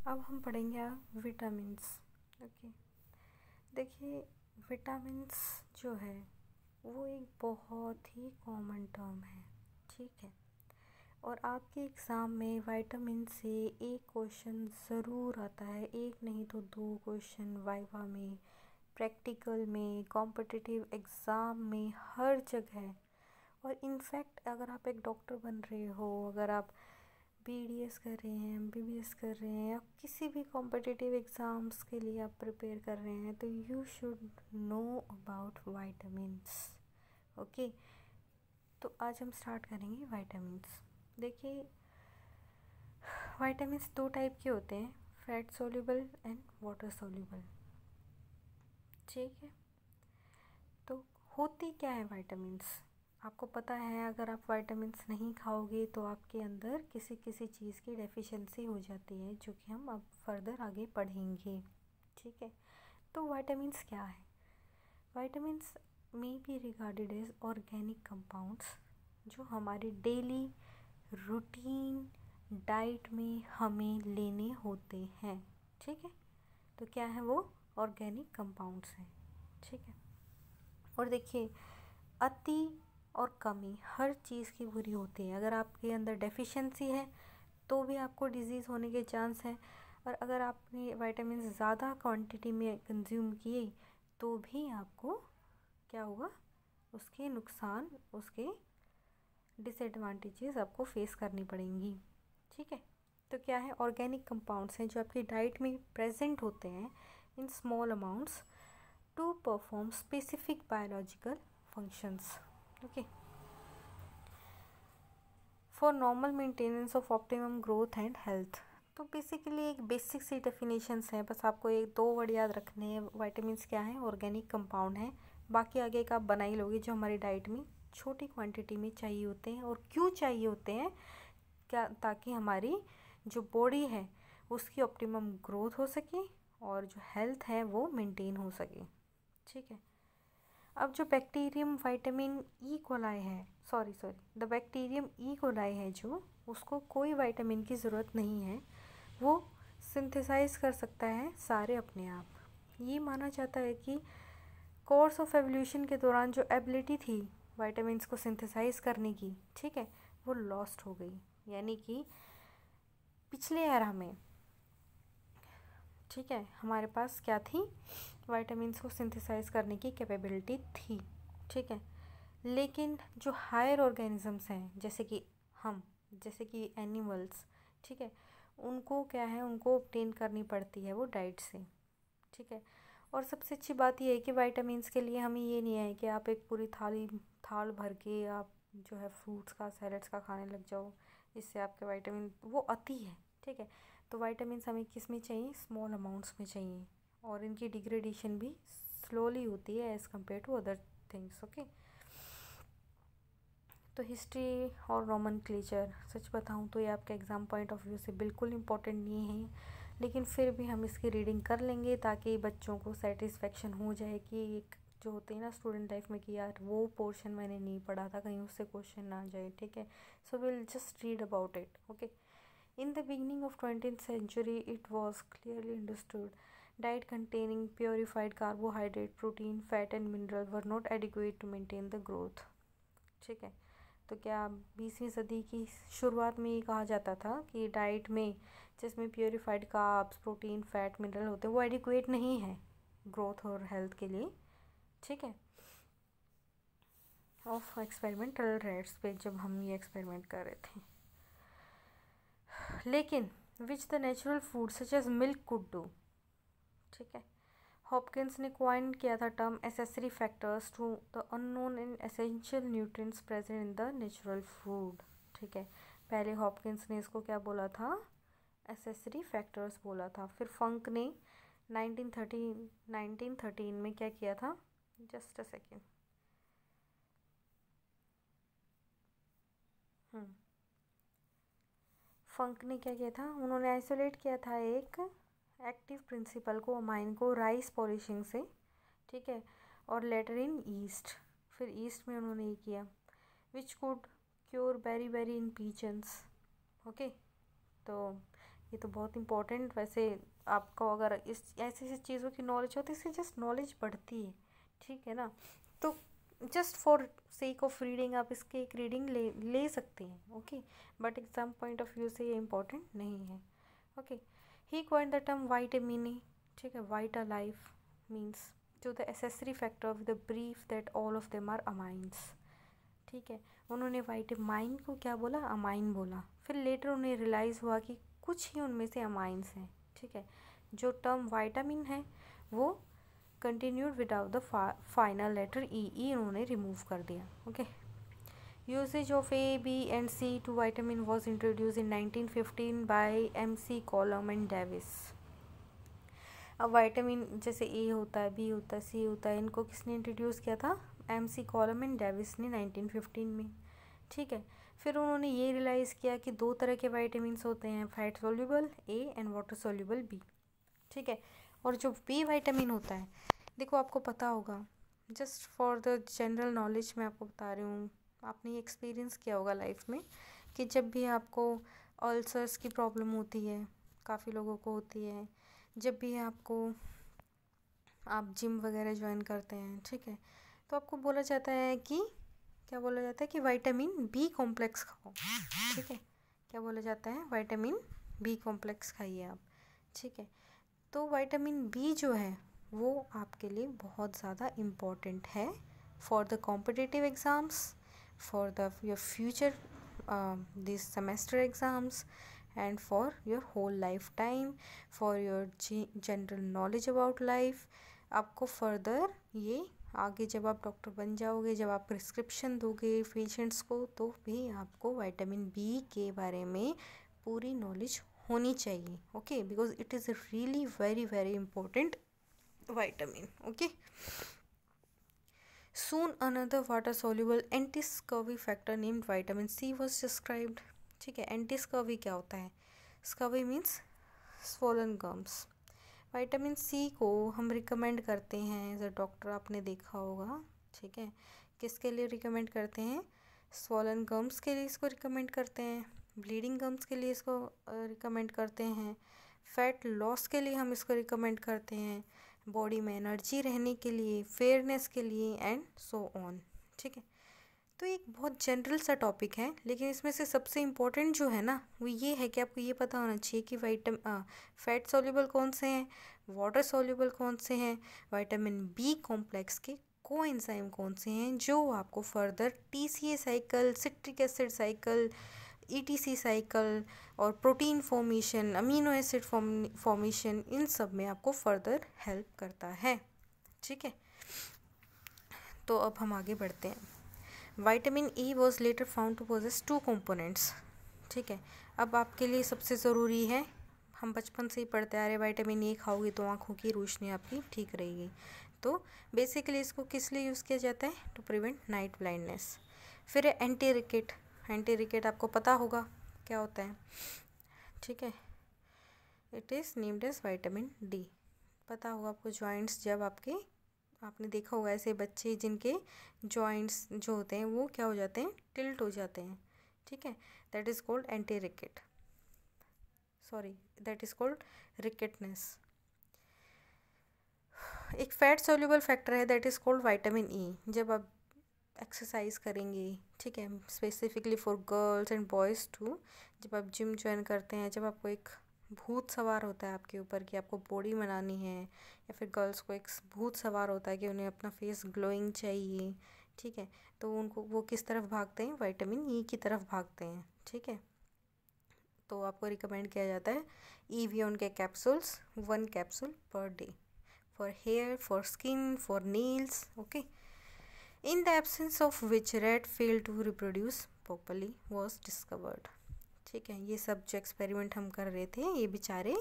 अब हम पढ़ेंगे विटामिन्स। ओके, देखिए विटामिन्स जो है वो एक बहुत ही कॉमन टर्म है, ठीक है। और आपके एग्ज़ाम में विटामिन से एक क्वेश्चन ज़रूर आता है, एक नहीं तो दो क्वेश्चन वाइवा में, प्रैक्टिकल में, कॉम्पिटिटिव एग्ज़ाम में, हर जगह। और इनफैक्ट अगर आप एक डॉक्टर बन रहे हो, अगर आप बीडीएस कर रहे हैं, एमबीबीएस कर रहे हैं, या किसी भी कॉम्पिटिटिव एग्ज़ाम्स के लिए आप प्रिपेयर कर रहे हैं, तो you should know about vitamins. Okay, तो आज हम स्टार्ट करेंगे विटामिन्स। देखिए विटामिन्स दो टाइप के होते हैं, fat soluble and water soluble, ठीक है। तो होती क्या है विटामिन्स, आपको पता है। अगर आप विटामिन्स नहीं खाओगे तो आपके अंदर किसी किसी चीज़ की डेफिशिएंसी हो जाती है, जो कि हम अब फर्दर आगे पढ़ेंगे, ठीक है। तो विटामिन्स क्या है? विटामिन्स में be regarded as organic compounds जो हमारे डेली रूटीन डाइट में हमें लेने होते हैं, ठीक है। तो क्या है वो? ऑर्गेनिक कंपाउंड्स हैं, ठीक है। और देखिए अति और कमी हर चीज़ की बुरी होती है। अगर आपके अंदर डेफिशिएंसी है तो भी आपको डिजीज़ होने के चांस हैं, और अगर आपने विटामिन ज़्यादा क्वांटिटी में कंज्यूम किए तो भी आपको क्या होगा, उसके नुकसान, उसके डिसएडवांटेजेस आपको फेस करनी पड़ेंगी, ठीक है। तो क्या है? ऑर्गेनिक कंपाउंड्स हैं जो आपकी डाइट में प्रेजेंट होते हैं in small amounts to perform specific biological functions, okay, for normal maintenance of optimum growth and health. तो बेसिकली एक बेसिक सी डेफिनेशंस हैं, बस आपको एक दो वर्ड याद रखने हैं। विटामिन्स क्या हैं? ऑर्गेनिक कंपाउंड हैं। बाकी आगे का आप बना ही लोगे, जो हमारी डाइट में छोटी क्वांटिटी में चाहिए होते हैं। और क्यों चाहिए होते हैं? क्या? ताकि हमारी जो बॉडी है उसकी ऑप्टिमम ग्रोथ हो सके और जो हेल्थ है वो मेंटेन हो सके, ठीक है। अब जो बैक्टीरियम विटामिन ई कोलाई है, द बैक्टीरियम ई कोलाई है, जो उसको कोई विटामिन की ज़रूरत नहीं है, वो सिंथेसाइज कर सकता है सारे अपने आप। ये माना जाता है कि कोर्स ऑफ एवोल्यूशन के दौरान जो एबिलिटी थी विटामिन्स को सिंथेसाइज करने की, ठीक है, वो लॉस्ट हो गई। यानी कि पिछले एरा में, ठीक है, हमारे पास क्या थी? विटामिन्स को सिंथेसाइज करने की कैपेबिलिटी थी, ठीक है। लेकिन जो हायर ऑर्गेनिजम्स हैं, जैसे कि हम, जैसे कि एनिमल्स, ठीक है, उनको क्या है, उनको ऑब्टेन करनी पड़ती है वो डाइट से, ठीक है। और सबसे अच्छी बात ये है कि विटामिन्स के लिए हमें ये नहीं है कि आप एक पूरी थाल भर के आप जो है फ्रूट्स का, सैलड्स का खाने लग जाओ, इससे आपके विटामिन, वो अति है, ठीक है। तो विटामिन्स हमें किस में चाहिए? स्मॉल अमाउंट्स में चाहिए, और इनकी डिग्रेडेशन भी स्लोली होती है as compare to other things, okay. तो हिस्ट्री और नोमेनक्लेचर, सच बताऊं तो ये आपके एग्ज़ाम पॉइंट ऑफ व्यू से बिल्कुल इम्पोर्टेंट नहीं है, लेकिन फिर भी हम इसकी रीडिंग कर लेंगे ताकि बच्चों को सेटिस्फेक्शन हो जाए कि एक जो होते हैं ना स्टूडेंट लाइफ में, कि यार वो पोर्शन मैंने नहीं पढ़ा था, कहीं उससे क्वेश्चन ना आ जाए, ठीक है। So will just read about it, okay. In the beginning of 20th century, it was clearly understood diet containing purified carbohydrate, protein, fat and mineral were not adequate to maintain the growth, ठीक है। तो क्या 20वीं सदी की शुरुआत में ये कहा जाता था कि डाइट में जिसमें purified carbs, protein, fat, mineral होते हैं, वो एडिक्वेट नहीं है ग्रोथ और हेल्थ के लिए, ठीक है। ऑफ एक्सपेरिमेंटल रेट्स पे जब हम ये एक्सपेरिमेंट कर रहे थे, लेकिन which the natural food such as milk could do, ठीक है। हॉपकिंस ने क्वाइन किया था term accessory factors to the unknown and essential nutrients present in the natural food, ठीक है। पहले हॉपकिंस ने इसको क्या बोला था? एसेसरी फैक्टर्स बोला था। फिर फंक ने 1913 में क्या किया था? जस्ट अ सेकेंड, फंक ने क्या किया था? उन्होंने आइसोलेट किया था एक एक्टिव प्रिंसिपल को, अमाइन को, राइस पॉलिशिंग से, ठीक है, और लेटर इन ईस्ट। फिर ईस्ट में उन्होंने ये किया which could cure beriberi in pigeons, okay. तो ये तो बहुत इम्पोर्टेंट, वैसे आपको अगर इस ऐसी ऐसी चीज़ों की नॉलेज होती है इससे जस्ट नॉलेज बढ़ती है, ठीक है ना। तो just for sake of reading आप इसके एक रीडिंग ले सकते हैं, okay, but exam point of view से ये इम्पोर्टेंट नहीं है, okay. He coined the term vitamine, ठीक है। Vita life means to the accessory factor of the brief that all of them are amines, ठीक है। उन्होंने वाइटामाइन को क्या बोला, अमाइन बोला। फिर लेटर उन्हें रियलाइज़ हुआ कि कुछ ही उनमें से अमाइंस हैं, ठीक है। जो टर्म वाइटामिन है वो continued without the final letter E उन्होंने रिमूव कर दिया, okay. Usage of A B and C to vitamin was introduce in 1915 by MC Collum and Davis. अब वाइटामिन जैसे ए होता है, बी होता है, सी होता है, इनको किसने इंट्रोड्यूस किया था, MC कॉलम एंड डेविस ने 1915 में, ठीक है। फिर उन्होंने ये रियलाइज़ किया कि दो तरह के वाइटामिन्स होते हैं, fat soluble A and water soluble B, ठीक है। और जो बी वाइटामिन होता है, देखो आपको पता होगा, just for the general knowledge मैं आपको बता रही हूँ, आपने ये एक्सपीरियंस किया होगा लाइफ में कि जब भी आपको अल्सर्स की प्रॉब्लम होती है, काफ़ी लोगों को होती है, जब भी आप जिम वगैरह ज्वाइन करते हैं, ठीक है, तो आपको बोला जाता है कि क्या बोला जाता है कि विटामिन बी कॉम्प्लेक्स खाओ, ठीक है। क्या बोला जाता है, विटामिन बी कॉम्प्लेक्स खाइए आप, ठीक है। तो विटामिन बी जो है वो आपके लिए बहुत ज़्यादा इम्पोर्टेंट है for the competitive exams, for the your future this semester exams and for your whole lifetime, for your general knowledge about life। आपको फर्दर ये आगे जब आप डॉक्टर बन जाओगे, जब आप प्रिस्क्रिप्शन दोगे पेशेंट्स को, तो भी आपको विटामिन बी के बारे में पूरी नॉलेज होनी चाहिए, okay, because it is really very very important vitamin, okay. Soon another water soluble anti-scurvy factor named vitamin C was described, ठीक है। एंटी स्कर्वी क्या होता है, scurvy means swollen gums. Vitamin C को हम रिकमेंड करते हैं एज अ डॉक्टर, आपने देखा होगा, ठीक है। किसके लिए रिकमेंड करते हैं, स्वोलन गम्स के लिए इसको रिकमेंड करते हैं, ब्लीडिंग गम्स के लिए इसको रिकमेंड करते हैं, फैट लॉस के लिए हम इसको रिकमेंड करते हैं, बॉडी में एनर्जी रहने के लिए, फेयरनेस के लिए एंड सो ऑन, ठीक है। तो एक बहुत जनरल सा टॉपिक है, लेकिन इसमें से सबसे इम्पोर्टेंट जो है ना वो ये है कि आपको ये पता होना चाहिए कि फैट सॉल्युबल कौन से हैं, वाटर सॉल्युबल कौन से हैं, विटामिन बी कॉम्प्लेक्स के कोएंजाइम कौन से हैं जो आपको further TCA cycle, citric acid cycle, ETC cycle और protein formation, amino acid formation, इन सब में आपको फर्दर हेल्प करता है, ठीक है। तो अब हम आगे बढ़ते हैं। Vitamin E was later found to possess 2 components, ठीक है। अब आपके लिए सबसे ज़रूरी है, हम बचपन से ही पढ़ते आ रहे, विटामिन ई खाओगे तो आँखों की रोशनी आपकी ठीक रहेगी। तो बेसिकली इसको किस लिए यूज़ किया जाता है, टू प्रिवेंट नाइट ब्लाइंडनेस। फिर एंटी रिकेट, एंटी रिकेट आपको पता होगा क्या होता है, ठीक है। It is named as vitamin D, पता होगा आपको। जॉइंट्स जब आपने देखा होगा ऐसे बच्चे जिनके जॉइंट्स जो होते हैं वो क्या हो जाते हैं, टिल्ट हो जाते हैं, ठीक है, that is called anti ricket, sorry that is called ricketness. एक फैट सोल्यूबल फैक्टर है that is called vitamin E. जब आप एक्सरसाइज करेंगे, ठीक है, specifically for girls and boys too, जब आप जिम ज्वाइन करते हैं, जब आपको एक भूत सवार होता है आपके ऊपर कि आपको बॉडी बनानी है, या फिर गर्ल्स को एक भूत सवार होता है कि उन्हें अपना फेस ग्लोइंग चाहिए, ठीक है, तो उनको वो किस तरफ भागते हैं, विटामिन ई की तरफ भागते हैं, ठीक है। तो आपको रिकमेंड किया जाता है EVON के capsules, 1 capsule per day, for hair, for skin, for nails, okay. In the absence of which rat failed to reproduce properly was discovered, ठीक है। ये सब जो एक्सपेरिमेंट हम कर रहे थे ये बेचारे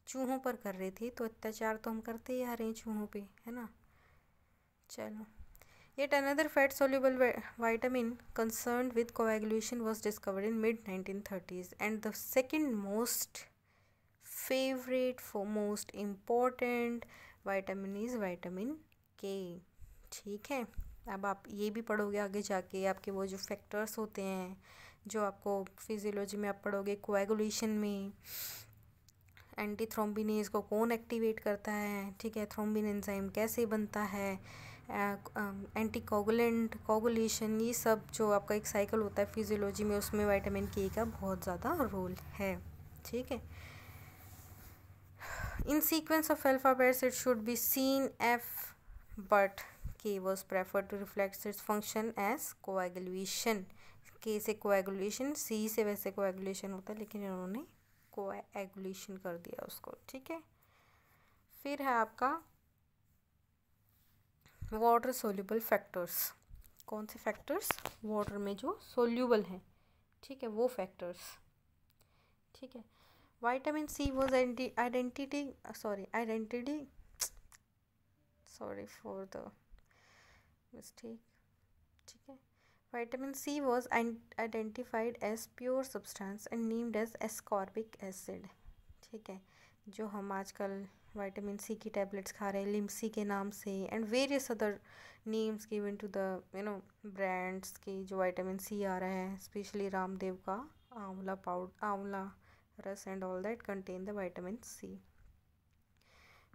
चूहों पर कर रहे थे, तो अत्याचार तो हम करते ही आ रहे हैं चूहों पे, है ना। चलो, yet another fat soluble vitamin concerned with coagulation was discovered in mid 1930s, and the second most favorite for most important vitamin is vitamin K, ठीक है। अब आप ये भी पढ़ोगे आगे जाके, आपके वो जो फैक्टर्स होते हैं जो आपको फिजियोलॉजी में आप पढ़ोगे, कोएगुलेशन में, एंटी थ्रोम्बिनेज को कौन एक्टिवेट करता है, ठीक है, थ्रोम्बिन एंजाइम कैसे बनता है, एंटी कोगुलेंट, कोगुलेशन, ये सब जो आपका एक साइकिल होता है फिजियोलॉजी में, उसमें विटामिन के का बहुत ज़्यादा रोल है, ठीक है। In sequence of alphabets it should be seen F, but K was prefer to reflect its function as coagulation. K से कोएगुलेशन, सी से वैसे कोएगुलेशन होता है, लेकिन इन्होंने कोएगुलेशन कर दिया उसको, ठीक है। फिर है आपका वाटर सोल्यूबल फैक्टर्स। कौन से फैक्टर्स? वाटर में जो सोल्यूबल हैं, ठीक है, वो फैक्टर्स, ठीक है। Vitamin C was identity sorry for the mistake, ठीक है। Vitamin C was identified as pure substance and named as ascorbic acid, ठीक है। जो हम आजकल विटामिन सी की टैबलेट्स खा रहे हैं लिम्सी के नाम से, and various other names given to the brands की जो विटामिन सी आ रहा है, स्पेशली रामदेव का आंवला पाउडर, आंवला रस and all that contain the vitamin C,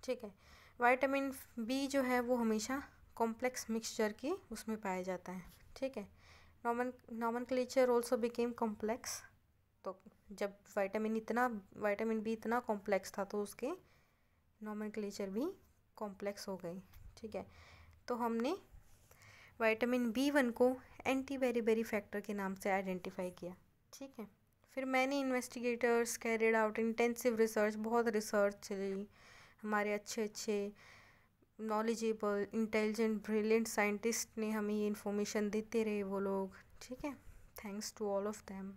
ठीक है। विटामिन बी जो है वो हमेशा कॉम्प्लेक्स मिक्सचर की उसमें पाया जाता है, ठीक है। Nomenclature also became complex. तो जब विटामिन बी इतना कॉम्प्लेक्स था तो उसके नॉमेनक्लेचर भी कॉम्प्लेक्स हो गई, ठीक है। तो हमने विटामिन B1 को एंटी बेरीबेरी फैक्टर के नाम से आइडेंटिफाई किया, ठीक है। फिर many investigators carried out intensive research, बहुत रिसर्च चली, हमारे अच्छे नॉलेजेबल इंटेलिजेंट ब्रिलियंट साइंटिस्ट ने हमें ये इन्फॉर्मेशन देते रहे वो लोग, ठीक है, thanks to all of them,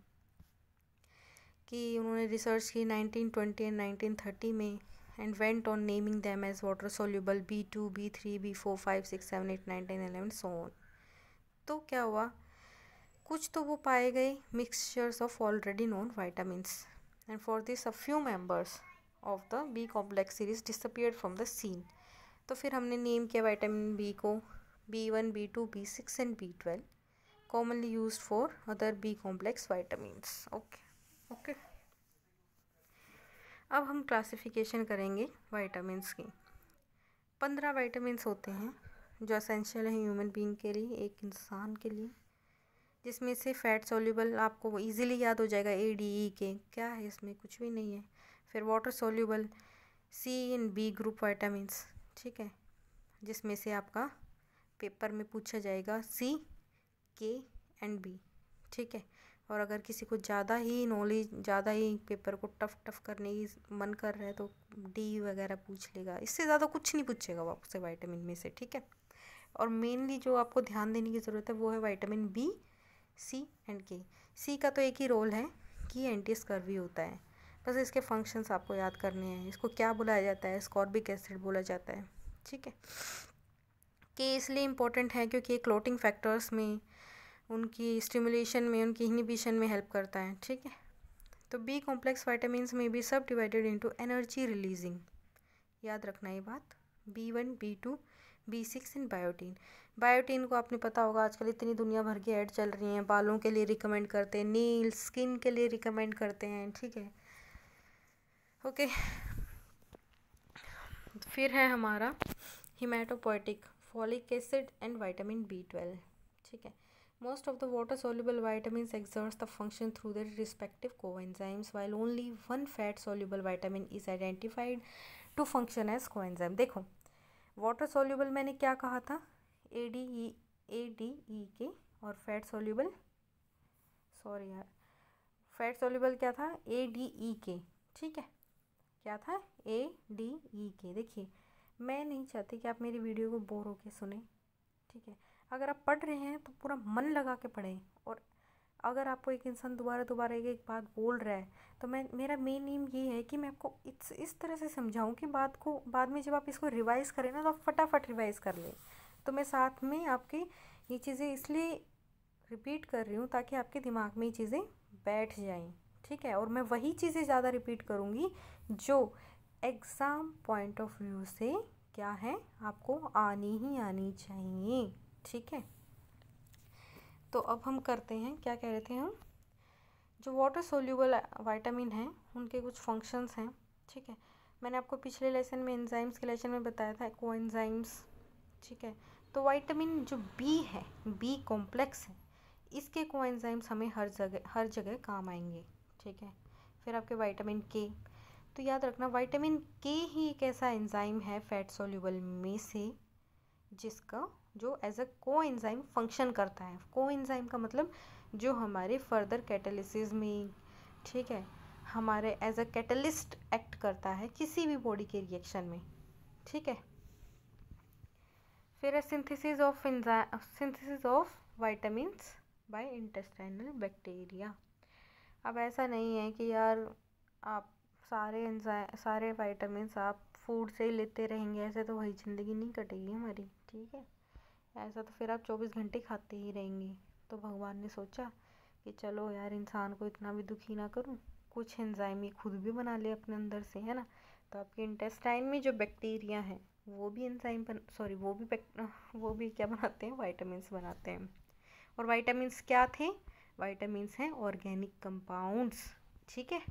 कि उन्होंने रिसर्च की 1920 एंड 1930 में, and went on naming them as water soluble B2, B3, B4, 5, 6, 7, 8, 9, 10, 11 so on. तो क्या हुआ, कुछ तो वो पाए गए mixtures of already known vitamins, and for this a few members of the B complex series disappeared from the scene. तो फिर हमने नेम किया विटामिन बी को B1, B2, B6 and B12, commonly used for other B complex vitamins, okay. अब हम classification करेंगे vitamins की। 15 vitamins होते हैं जो एसेंशियल है ह्यूमन बीइंग के लिए, एक इंसान के लिए, जिसमें से फैट सोल्यूबल आपको इजीली याद हो जाएगा ADE क्या है, इसमें कुछ भी नहीं है। फिर water soluble C and B group vitamins, ठीक है, जिसमें से आपका पेपर में पूछा जाएगा C, K एंड B, ठीक है। और अगर किसी को ज़्यादा ही पेपर को टफ करने की मन कर रहा है तो D वगैरह पूछ लेगा, इससे ज़्यादा कुछ नहीं पूछेगा वो आपसे विटामिन में से, ठीक है। और मेनली जो आपको ध्यान देने की ज़रूरत है वो है vitamin B, C and K। C का तो एक ही रोल है कि एंटी स्कर्वी होता है, बस इसके फंक्शंस आपको याद करने हैं। इसको क्या बुलाया जाता है? एस्कॉर्बिक एसिड बोला जाता है, ठीक है। K इसलिए इम्पोर्टेंट है क्योंकि ये क्लोटिंग फैक्टर्स में, उनकी स्टिमुलेशन में, उनकी इनहिबिशन में हेल्प करता है, ठीक है। तो बी कॉम्प्लेक्स विटामिन्स में भी सब डिवाइडेड इनटू एनर्जी रिलीजिंग, याद रखना ये बात, B1, B2, B6 and biotin. Biotin को आपने पता होगा, आजकल इतनी दुनिया भर की ऐड चल रही हैं, बालों के लिए रिकमेंड करते हैं, नील्स स्किन के लिए रिकमेंड करते हैं, ठीक है, ओके। फिर है हमारा haematopoietic, folic acid and vitamin B12, ठीक है। Most of the water-soluble vitamins exert the function through their respective coenzymes, while only one fat-soluble vitamin is identified to function as coenzyme. देखो, water-soluble मैंने क्या कहा था? ADE के, और fat-soluble, sorry यार, fat-soluble क्या था? ADE के, ठीक है, क्या था? ADE के। देखिए, मैं नहीं चाहती कि आप मेरी वीडियो को बोर होके सुने, ठीक है। अगर आप पढ़ रहे हैं तो पूरा मन लगा के पढ़ें, और अगर आपको एक इंसान दोबारा एक बात बोल रहा है तो मेरा मेन एम ये है कि मैं आपको इस तरह से समझाऊं कि बात को बाद में जब आप इसको रिवाइज़ करें ना तो आप फटाफट रिवाइज़ कर लें। तो मैं साथ में आपके ये चीज़ें इसलिए रिपीट कर रही हूँ ताकि आपके दिमाग में ये चीज़ें बैठ जाएँ, ठीक है। और मैं वही चीज़ें ज़्यादा रिपीट करूँगी जो एग्ज़ाम पॉइंट ऑफ व्यू से क्या है, आपको आनी ही आनी चाहिए, ठीक है। तो अब हम करते हैं, क्या कह रहे थे हम, जो वाटर सोल्यूबल विटामिन हैं उनके कुछ फंक्शंस हैं, ठीक है। मैंने आपको पिछले लेसन में एंजाइम्स के लेसन में बताया था कोएंजाइम्स, ठीक है। तो विटामिन जो बी है, बी कॉम्प्लेक्स है, इसके कोएंजाइम्स हमें हर जगह काम आएंगे, ठीक है। फिर आपके विटामिन के, तो याद रखना विटामिन के ही एक ऐसा एंजाइम है फैट सोल्यूबल में से जिसका जो एज अ कोएंजाइम फंक्शन करता है। कोएंजाइम का मतलब जो हमारे फर्दर कैटालिसिस में, ठीक है, हमारे एज अ कैटलिस्ट एक्ट करता है किसी भी बॉडी के रिएक्शन में, ठीक है। फिर synthesis of vitamins by intestinal bacteria. अब ऐसा नहीं है कि यार आप सारे विटामिन्स आप फूड से ही लेते रहेंगे, ऐसे तो वही ज़िंदगी नहीं कटेगी हमारी, ठीक है। ऐसा तो फिर आप 24 घंटे खाते ही रहेंगे। तो भगवान ने सोचा कि चलो यार इंसान को इतना भी दुखी ना करूं, कुछ एंजाइम ये खुद भी बना ले अपने अंदर से, है ना। तो आपके इंटेस्टाइन में जो बैक्टीरिया हैं वो भी एंजाइम वो भी क्या बनाते हैं, विटामिन्स बनाते हैं। और विटामिन्स क्या थे, विटामिन्स हैं ऑर्गेनिक कंपाउंड्स, ठीक है।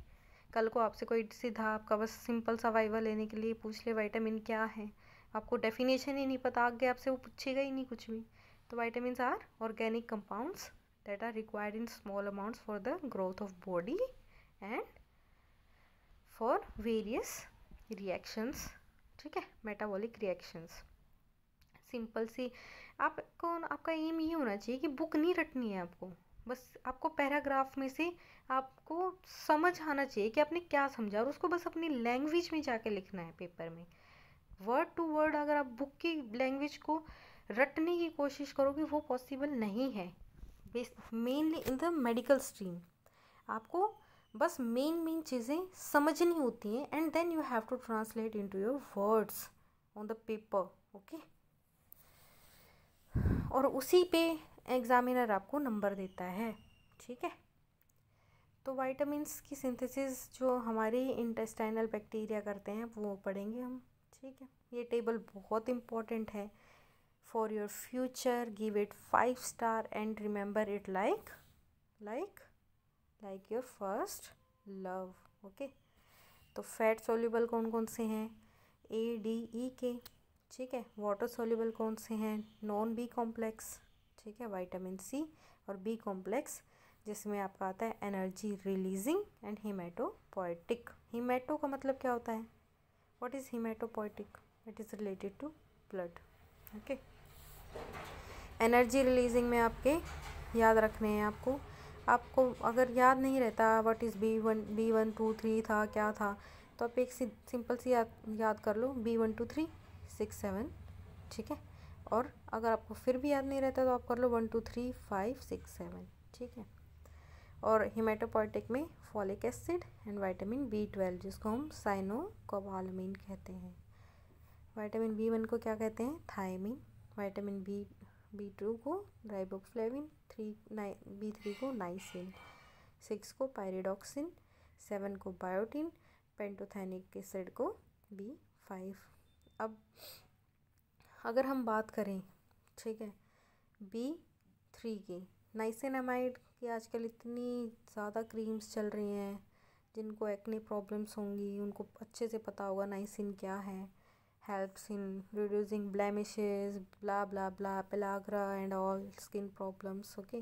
कल को आपसे कोई सीधा आपका बस सिंपल सर्वाइवल लेने के लिए पूछ ले विटामिन क्या है, आपको डेफिनेशन ही नहीं पता, आगे आपसे वो पूछेगा ही नहीं कुछ भी। तो vitamins are organic compounds that are required in small amounts for the growth of body and for various reactions, ठीक है, metabolic reactions। सिंपल सी आपका एम ये होना चाहिए कि बुक नहीं रटनी है आपको, बस आपको पैराग्राफ में से आपको समझ आना चाहिए कि आपने क्या समझा, और उसको बस अपनी लैंग्वेज में जाके लिखना है पेपर में, वर्ड टू वर्ड। अगर आप बुक की लैंग्वेज को रटने की कोशिश करोगे वो पॉसिबल नहीं है, mainly in the medical stream. आपको बस मेन चीज़ें समझनी होती हैं and then you have to translate into your words on the paper, okay. और उसी पे एग्जामिनर आपको नंबर देता है, ठीक है। तो विटामिन्स की सिंथेसिस जो हमारे इंटेस्टाइनल बैक्टीरिया करते हैं वो पढ़ेंगे हम, ठीक है। ये टेबल बहुत इम्पोर्टेंट है for your future, give it 5 star and remember it like your first love, okay. तो फैट सोल्यूबल कौन कौन से हैं, ए डी ई के, ठीक है। वाटर सोल्यूबल कौन से हैं, नॉन बी कॉम्प्लेक्स, ठीक है, विटामिन सी, और बी कॉम्प्लेक्स जिसमें आपका आता है energy releasing and haematopoietic. Haemato का मतलब क्या होता है, what is haematopoietic, it is related to blood, okay. Energy releasing में आपके याद रखने हैं आपको अगर याद नहीं रहता व्हाट इज़ B1 2 3 था क्या था, तो आप एक सिंपल सी याद कर लो B1 2 3 6 7, ठीक है। और अगर आपको फिर भी याद नहीं रहता तो आप कर लो 1 2 3 5 6 7, ठीक है। और हिमेटोपोएटिक में folic acid and vitamin B12 जिसको हम साइनोकोबालामिन कहते हैं। विटामिन B1 को क्या कहते हैं, थायमिन। विटामिन B2 को राइबोफ्लेविन, B3 को नाइसिन, 6 को पायरिडॉक्सिन, 7 को बायोटिन, पेंटोथेनिक एसिड को B5। अब अगर हम बात करें, ठीक है, B3 की, नाइसिनामाइड की आजकल इतनी ज़्यादा क्रीम्स चल रही हैं, जिनको एक्ने प्रॉब्लम्स होंगी उनको अच्छे से पता होगा नाइसिन क्या है। helps in reducing blemishes, blah blah blah, pellagra and all skin problems, okay।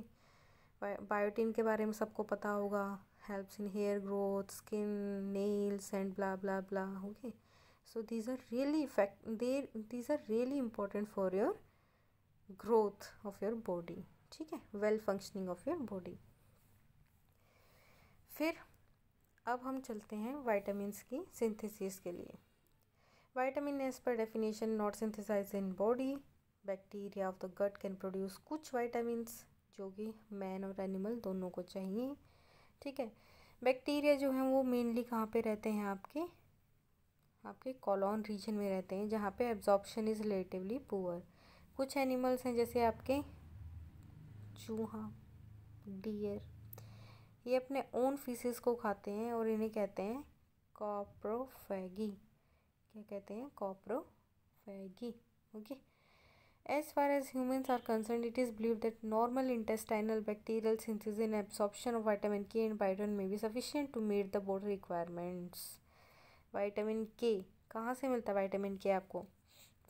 Biotin के बारे में सबको पता होगा, helps in hair growth, skin, nails and blah blah blah, okay। So these are really important for your growth of your body, ठीक है, well functioning of your body। फिर अब हम चलते हैं विटामिन्स की सिंथेसिस के लिए। Vitamin as per definition not synthesized in body, bacteria of the gut can produce कुछ vitamins जो कि मैन और एनिमल दोनों को चाहिए, ठीक है। बैक्टीरिया जो हैं वो मेनली कहाँ पे रहते हैं, आपके कॉलोन रीजन में रहते हैं जहाँ पे एब्जॉर्प्शन इज़ रिलेटिवली पुअर। कुछ एनिमल्स हैं जैसे आपके चूहा, डियर, ये अपने ओन फीसिस को खाते हैं और इन्हें कहते हैं कॉप्रोफैगी। क्या कहते हैं, कॉप्रोफैगी, okay. As far as humans are concerned, it is believed that normal intestinal bacterial synthesis and absorption of vitamin K and iodine may be sufficient to meet the body requirements. Vitamin के कहाँ से मिलता है? Vitamin के आपको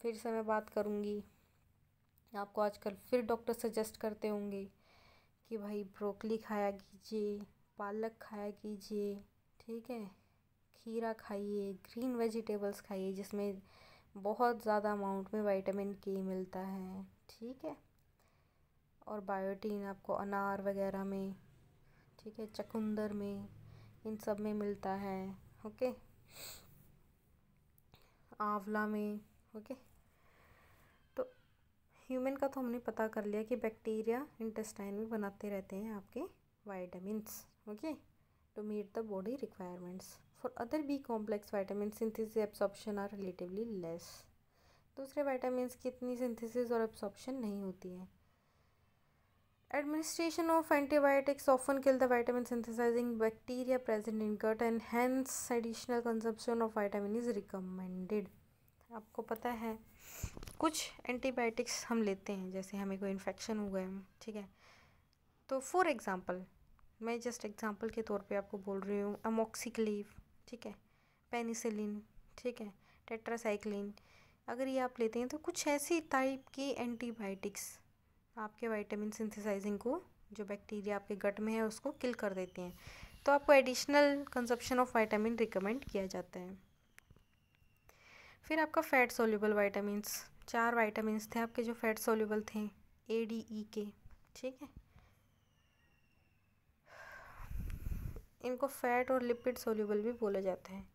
फिर से मैं बात करूँगी, आपको आजकल फिर डॉक्टर सजेस्ट करते होंगे कि भाई ब्रोकली खाया कीजिए, पालक खाया कीजिए, ठीक है, खीरा खाइए, ग्रीन वेजिटेबल्स खाइए जिसमें बहुत ज़्यादा अमाउंट में विटामिन के मिलता है, ठीक है। और बायोटीन आपको अनार वगैरह में, ठीक है, चुकंदर में, इन सब में मिलता है, ओके, आंवला में, ओके। तो ह्यूमन का तो हमने पता कर लिया कि बैक्टीरिया इंटेस्टाइन में बनाते रहते हैं आपके vitamins, okay, to meet the body requirements. For other B complex vitamin synthesis absorption are relatively less. दूसरे विटामिन्स की इतनी सिंथेसिस और एब्सॉर्प्शन नहीं होती है। Administration of antibiotics often kill the vitamin synthesizing bacteria present in gut and hence additional consumption of vitamin is recommended। आपको पता है कुछ एंटीबायोटिक्स हम लेते हैं, जैसे हमें कोई इन्फेक्शन हो गया, ठीक है, तो फॉर एग्जांपल मैं जस्ट एग्जांपल के तौर पे आपको बोल रही हूँ, अमोक्सिक्लिव, ठीक है, पेनिसिलिन, ठीक है, टेट्रासाइक्लिन, अगर ये आप लेते हैं तो कुछ ऐसी टाइप की एंटीबायोटिक्स आपके विटामिन सिंथेसाइजिंग को, जो बैक्टीरिया आपके गट में है उसको किल कर देती हैं, तो आपको additional consumption of vitamin recommend किया जाता है। फिर आपका फैट सोल्यूबल विटामिन्स, 4 विटामिन्स थे आपके जो फैट सोल्यूबल थे, ए डी ई के, ठीक है, इनको फैट और लिपिड सोल्यूबल भी बोला जाता है।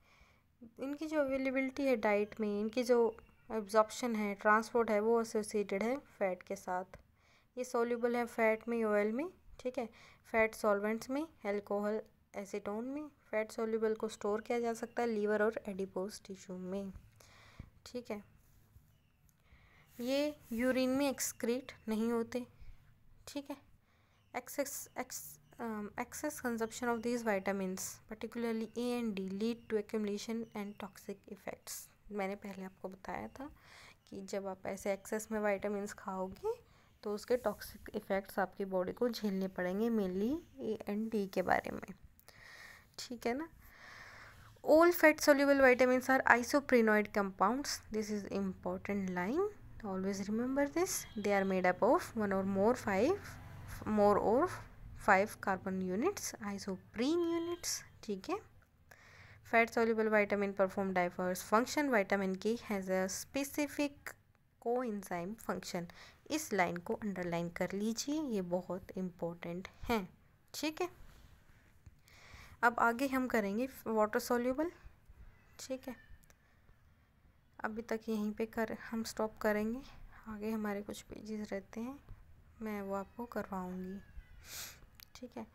इनकी जो अवेलेबिलिटी है डाइट में, इनकी जो एब्जॉर्प्शन है, ट्रांसपोर्ट है, वो एसोसिएटेड है फैट के साथ। ये सोल्यूबल है फैट में, ऑयल में, ठीक है, फैट सॉल्वेंट्स में, अल्कोहल, एसीटोन में। फैट सोल्यूबल को स्टोर किया जा सकता है लीवर और एडिपोज टिश्यू में, ठीक है। ये यूरिन में एक्सक्रीट नहीं होते, ठीक है। excess consumption of these vitamins particularly A and D lead to accumulation and toxic effects। मैंने पहले आपको बताया था कि जब आप ऐसे एक्सेस में विटामिन्स खाओगे तो उसके टॉक्सिक इफ़ेक्ट्स आपकी बॉडी को झेलने पड़ेंगे, मेनली ए एंड डी के बारे में, ठीक है ना। All fat soluble vitamins are isoprenoid compounds, this is important line, always remember this. They are made up of one or more 5 carbon units, isoprene units, ठीक है। Fat soluble vitamin perform diverse function, vitamin K has a specific coenzyme function. इस line को underline कर लीजिए, ये बहुत important है, ठीक है। अब आगे हम करेंगे वाटर सोल्यूबल, ठीक है। अभी तक यहीं पे हम स्टॉप करेंगे, आगे हमारे कुछ पेजेस रहते हैं, मैं वो आपको करवाऊँगी, ठीक है।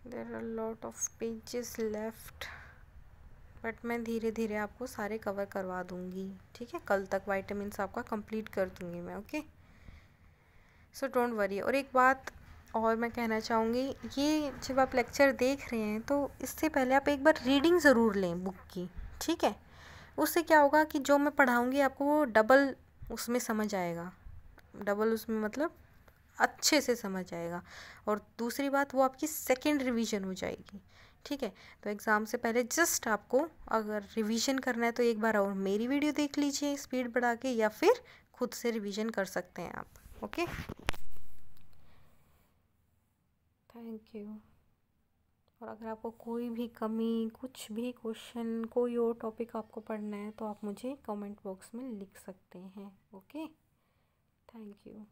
There are lot of pages left, but मैं धीरे धीरे आपको सारे कवर करवा दूँगी, ठीक है। कल तक विटामिन्स आपका कंप्लीट कर दूँगी मैं, ओके, सो डोंट वरी। और एक बात और मैं कहना चाहूँगी, ये जब आप लेक्चर देख रहे हैं तो इससे पहले आप एक बार रीडिंग ज़रूर लें बुक की, ठीक है। उससे क्या होगा कि जो मैं पढ़ाऊँगी आपको वो डबल उसमें समझ आएगा, डबल उसमें मतलब अच्छे से समझ आएगा। और दूसरी बात, वो आपकी सेकेंड रिवीजन हो जाएगी, ठीक है। तो एग्ज़ाम से पहले जस्ट आपको अगर रिवीजन करना है तो एक बार और मेरी वीडियो देख लीजिए स्पीड बढ़ा के, या फिर खुद से रिवीजन कर सकते हैं आप, ओके। Thank you. और अगर आपको कोई भी कमी, कुछ भी क्वेश्चन, कोई और टॉपिक आपको पढ़ना है तो आप मुझे कमेंट बॉक्स में लिख सकते हैं, ओके। Thank you.